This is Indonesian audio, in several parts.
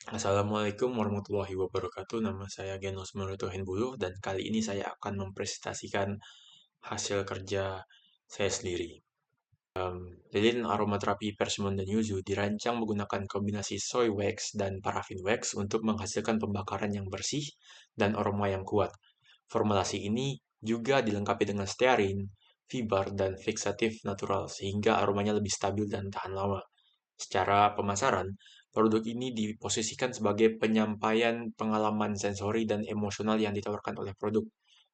Assalamualaikum warahmatullahi wabarakatuh. Nama saya Genos Menutuhinbuluh dan kali ini saya akan mempresentasikan hasil kerja saya sendiri. Lilin aromaterapi persimmon dan yuzu dirancang menggunakan kombinasi soy wax dan paraffin wax untuk menghasilkan pembakaran yang bersih dan aroma yang kuat. Formulasi ini juga dilengkapi dengan stearin, fibar, dan fixatif natural sehingga aromanya lebih stabil dan tahan lama. Secara pemasaran, produk ini diposisikan sebagai penyampaian pengalaman sensori dan emosional yang ditawarkan oleh produk,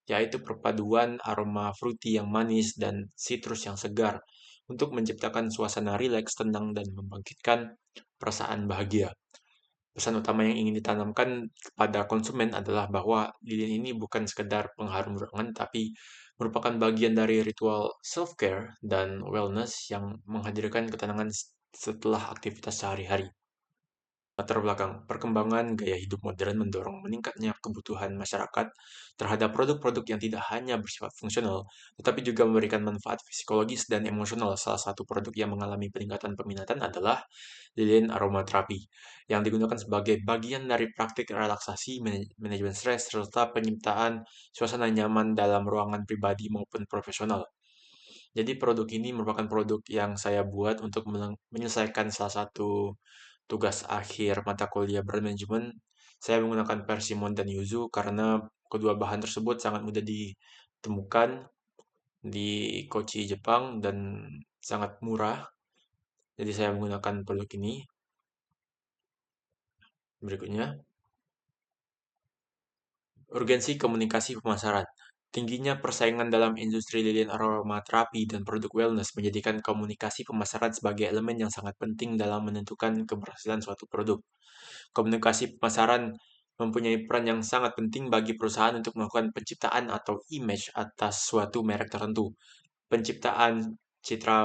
yaitu perpaduan aroma fruity yang manis dan citrus yang segar untuk menciptakan suasana rileks, tenang, dan membangkitkan perasaan bahagia. Pesan utama yang ingin ditanamkan kepada konsumen adalah bahwa lilin ini bukan sekedar pengharum ruangan, tapi merupakan bagian dari ritual self-care dan wellness yang menghadirkan ketenangan setelah aktivitas sehari-hari. Latar belakang perkembangan gaya hidup modern mendorong meningkatnya kebutuhan masyarakat terhadap produk-produk yang tidak hanya bersifat fungsional, tetapi juga memberikan manfaat psikologis dan emosional. Salah satu produk yang mengalami peningkatan peminatan adalah lilin aromaterapi, yang digunakan sebagai bagian dari praktik relaksasi, manajemen stres, serta penyiptaan suasana nyaman dalam ruangan pribadi maupun profesional. Jadi produk ini merupakan produk yang saya buat untuk menyelesaikan salah satu tugas akhir mata kuliah brand management. Saya menggunakan persimmon dan yuzu karena kedua bahan tersebut sangat mudah ditemukan di Kochi, Jepang dan sangat murah. Jadi saya menggunakan produk ini. Berikutnya, urgensi komunikasi pemasaran. Tingginya persaingan dalam industri lilin aromaterapi dan produk wellness menjadikan komunikasi pemasaran sebagai elemen yang sangat penting dalam menentukan keberhasilan suatu produk. Komunikasi pemasaran mempunyai peran yang sangat penting bagi perusahaan untuk melakukan penciptaan atau image atas suatu merek tertentu. Penciptaan citra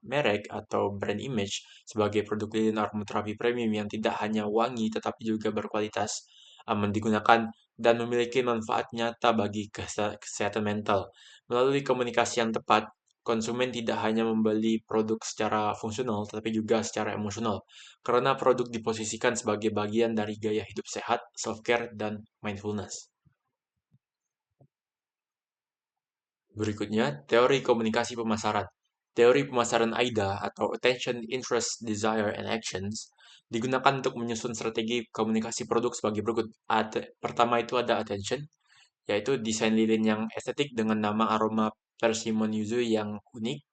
merek atau brand image sebagai produk lilin aromaterapi premium yang tidak hanya wangi tetapi juga berkualitas, aman digunakan, dan memiliki manfaat nyata bagi kesehatan mental. Melalui komunikasi yang tepat, konsumen tidak hanya membeli produk secara fungsional tetapi juga secara emosional, karena produk diposisikan sebagai bagian dari gaya hidup sehat, self-care, dan mindfulness. Berikutnya, teori komunikasi pemasaran. Teori pemasaran AIDA atau Attention, Interest, Desire, and Actions digunakan untuk menyusun strategi komunikasi produk sebagai berikut. Pertama itu ada attention, yaitu desain lilin yang estetik dengan nama aroma persimmon yuzu yang unik.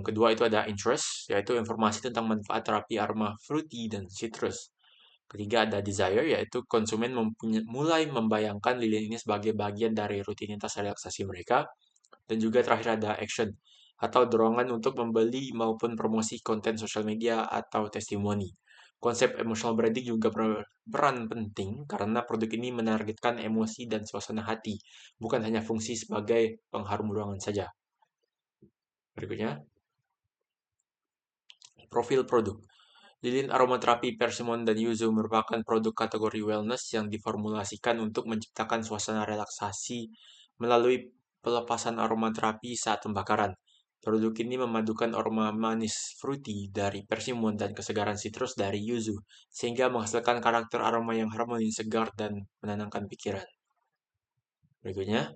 Kedua itu ada interest, yaitu informasi tentang manfaat terapi aroma fruity dan citrus. Ketiga ada desire, yaitu konsumen mulai membayangkan lilin ini sebagai bagian dari rutinitas relaksasi mereka. Dan juga terakhir ada action, atau dorongan untuk membeli maupun promosi konten sosial media atau testimoni. Konsep emotional branding juga berperan penting karena produk ini menargetkan emosi dan suasana hati, bukan hanya fungsi sebagai pengharum ruangan saja. Berikutnya, profil produk. Lilin aromaterapi persimmon dan yuzu merupakan produk kategori wellness yang diformulasikan untuk menciptakan suasana relaksasi melalui pelepasan aromaterapi saat pembakaran. Produk ini memadukan aroma manis fruity dari persimmon dan kesegaran citrus dari yuzu, sehingga menghasilkan karakter aroma yang harmoni, segar, dan menenangkan pikiran. Berikutnya,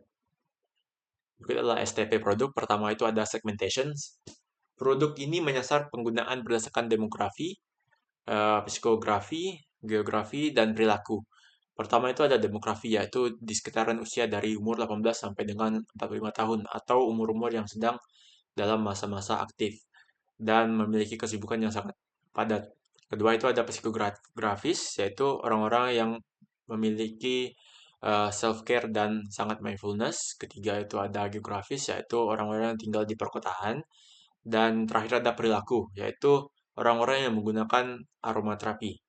berikut adalah STP produk. Pertama itu ada segmentation. Produk ini menyasar penggunaan berdasarkan demografi, psikografi, geografi, dan perilaku. Pertama itu ada demografi, yaitu di sekitaran usia dari umur 18 sampai dengan 45 tahun atau umur-umur yang sedang dalam masa-masa aktif dan memiliki kesibukan yang sangat padat. Kedua itu ada psikografis, yaitu orang-orang yang memiliki self-care dan sangat mindfulness. Ketiga itu ada geografis, yaitu orang-orang yang tinggal di perkotaan. Dan terakhir ada perilaku, yaitu orang-orang yang menggunakan aromaterapi.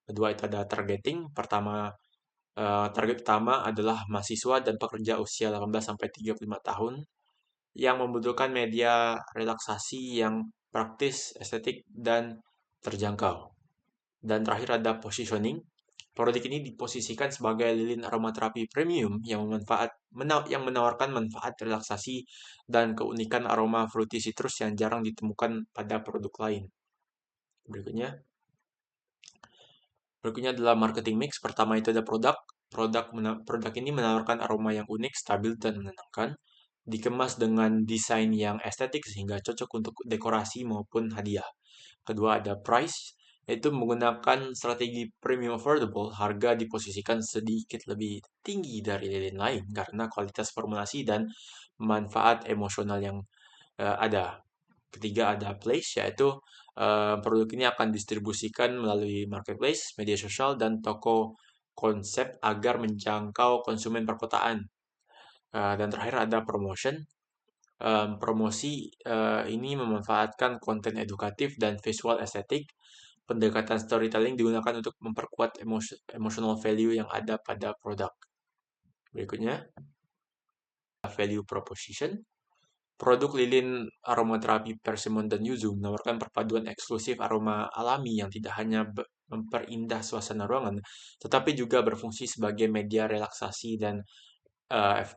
Kedua itu ada targeting. Target utama adalah mahasiswa dan pekerja usia 18 sampai 35 tahun yang membutuhkan media relaksasi yang praktis, estetik, dan terjangkau. Dan terakhir ada positioning. Produk ini diposisikan sebagai lilin aromaterapi premium yang menawarkan manfaat relaksasi dan keunikan aroma fruity citrus yang jarang ditemukan pada produk lain. Berikutnya, Berikutnya adalah marketing mix. Pertama itu ada produk. Produk ini menawarkan aroma yang unik, stabil, dan menenangkan. Dikemas dengan desain yang estetik sehingga cocok untuk dekorasi maupun hadiah. Kedua ada price, yaitu menggunakan strategi premium affordable. Harga diposisikan sedikit lebih tinggi dari lilin lain karena kualitas formulasi dan manfaat emosional yang ada. Ketiga ada place, yaitu produk ini akan distribusikan melalui marketplace, media sosial, dan toko konsep agar menjangkau konsumen perkotaan. Dan terakhir ada promotion. Promosi ini memanfaatkan konten edukatif dan visual estetik. Pendekatan storytelling digunakan untuk memperkuat emotional value yang ada pada produk. Berikutnya, value proposition. Produk lilin aromaterapi persimmon dan yuzu menawarkan perpaduan eksklusif aroma alami yang tidak hanya memperindah suasana ruangan, tetapi juga berfungsi sebagai media relaksasi dan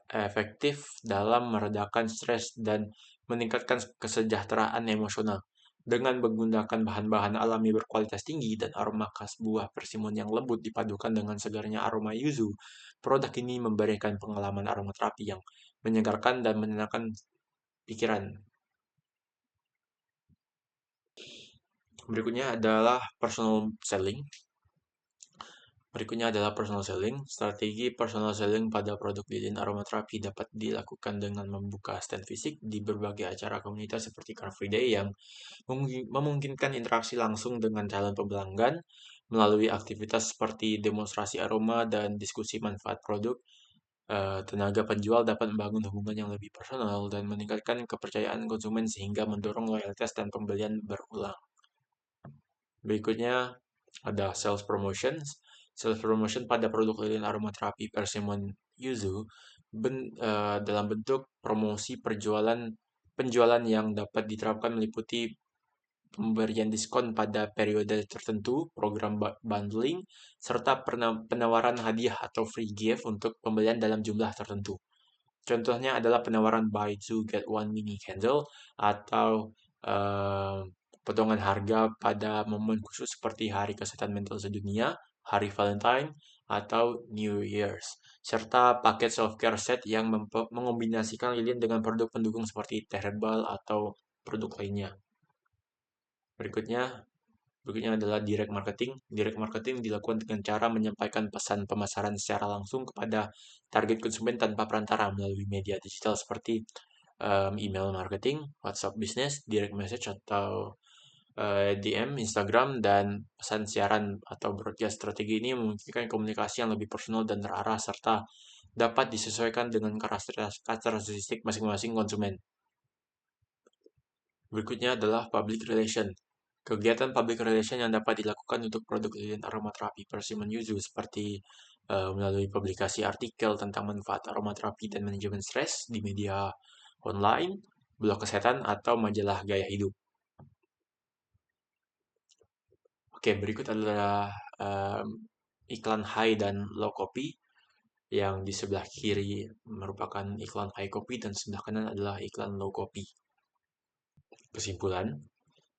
efektif dalam meredakan stres dan meningkatkan kesejahteraan emosional. Dengan menggunakan bahan-bahan alami berkualitas tinggi dan aroma khas buah persimmon yang lembut dipadukan dengan segarnya aroma yuzu, produk ini memberikan pengalaman aromaterapi yang menyegarkan dan menenangkan pikiran. Berikutnya adalah personal selling. Strategi personal selling pada produk lilin aromaterapi dapat dilakukan dengan membuka stand fisik di berbagai acara komunitas seperti Car Free Day yang memungkinkan interaksi langsung dengan calon pelanggan melalui aktivitas seperti demonstrasi aroma dan diskusi manfaat produk. Tenaga penjual dapat membangun hubungan yang lebih personal dan meningkatkan kepercayaan konsumen sehingga mendorong loyalitas dan pembelian berulang. Berikutnya ada sales promotions. Sales promotion pada produk lilin aromaterapi persimmon yuzu dalam bentuk promosi penjualan yang dapat diterapkan meliputi pemberian diskon pada periode tertentu, program bundling, serta penawaran hadiah atau free gift untuk pembelian dalam jumlah tertentu. Contohnya adalah penawaran buy two get one mini candle atau eh, potongan harga pada momen khusus seperti Hari Kesehatan Mental Sedunia, Hari Valentine, atau New Year's, serta paket self-care set yang mengombinasikan lilin dengan produk pendukung seperti teh herbal atau produk lainnya. Berikutnya, Berikutnya adalah direct marketing. Direct marketing dilakukan dengan cara menyampaikan pesan pemasaran secara langsung kepada target konsumen tanpa perantara melalui media digital seperti email marketing, WhatsApp business, direct message atau DM, Instagram, dan pesan siaran atau broadcast. Strategi ini memungkinkan komunikasi yang lebih personal dan terarah serta dapat disesuaikan dengan karakteristik masing-masing konsumen. Berikutnya adalah public relation. Kegiatan public relation yang dapat dilakukan untuk produk lilin aromaterapi persimmon yuzu seperti melalui publikasi artikel tentang manfaat aromaterapi dan manajemen stres di media online, blog kesehatan, atau majalah gaya hidup. Oke, berikut adalah iklan high dan low copy yang di sebelah kiri merupakan iklan high copy dan sebelah kanan adalah iklan low copy. Kesimpulan,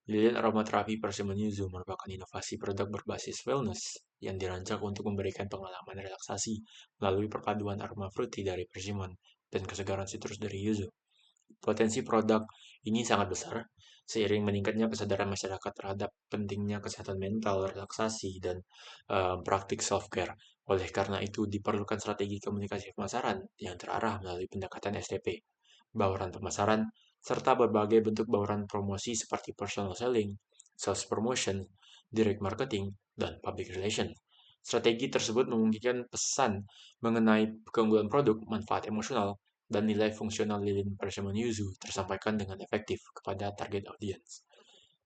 lilin aromaterapi persimmon yuzu merupakan inovasi produk berbasis wellness yang dirancang untuk memberikan pengalaman relaksasi melalui perpaduan aroma fruity dari persimmon dan kesegaran citrus dari yuzu. Potensi produk ini sangat besar seiring meningkatnya kesadaran masyarakat terhadap pentingnya kesehatan mental, relaksasi, dan praktik self-care. Oleh karena itu, diperlukan strategi komunikasi pemasaran yang terarah melalui pendekatan STP, bauran pemasaran, serta berbagai bentuk bauran promosi seperti personal selling, sales promotion, direct marketing, dan public relation. Strategi tersebut memungkinkan pesan mengenai keunggulan produk, manfaat emosional, dan nilai fungsional lilin persimmon yuzu tersampaikan dengan efektif kepada target audience.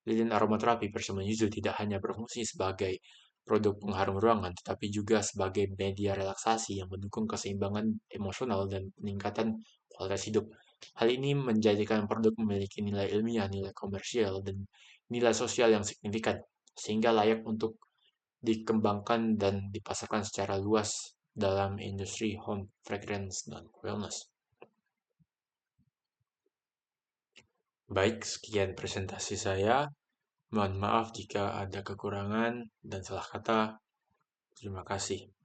Lilin aromaterapi persimmon yuzu tidak hanya berfungsi sebagai produk pengharum ruangan, tetapi juga sebagai media relaksasi yang mendukung keseimbangan emosional dan peningkatan kualitas hidup. Hal ini menjadikan produk memiliki nilai ilmiah, nilai komersial, dan nilai sosial yang signifikan, sehingga layak untuk dikembangkan dan dipasarkan secara luas dalam industri home fragrance dan wellness. Baik, sekian presentasi saya. Mohon maaf jika ada kekurangan dan salah kata. Terima kasih.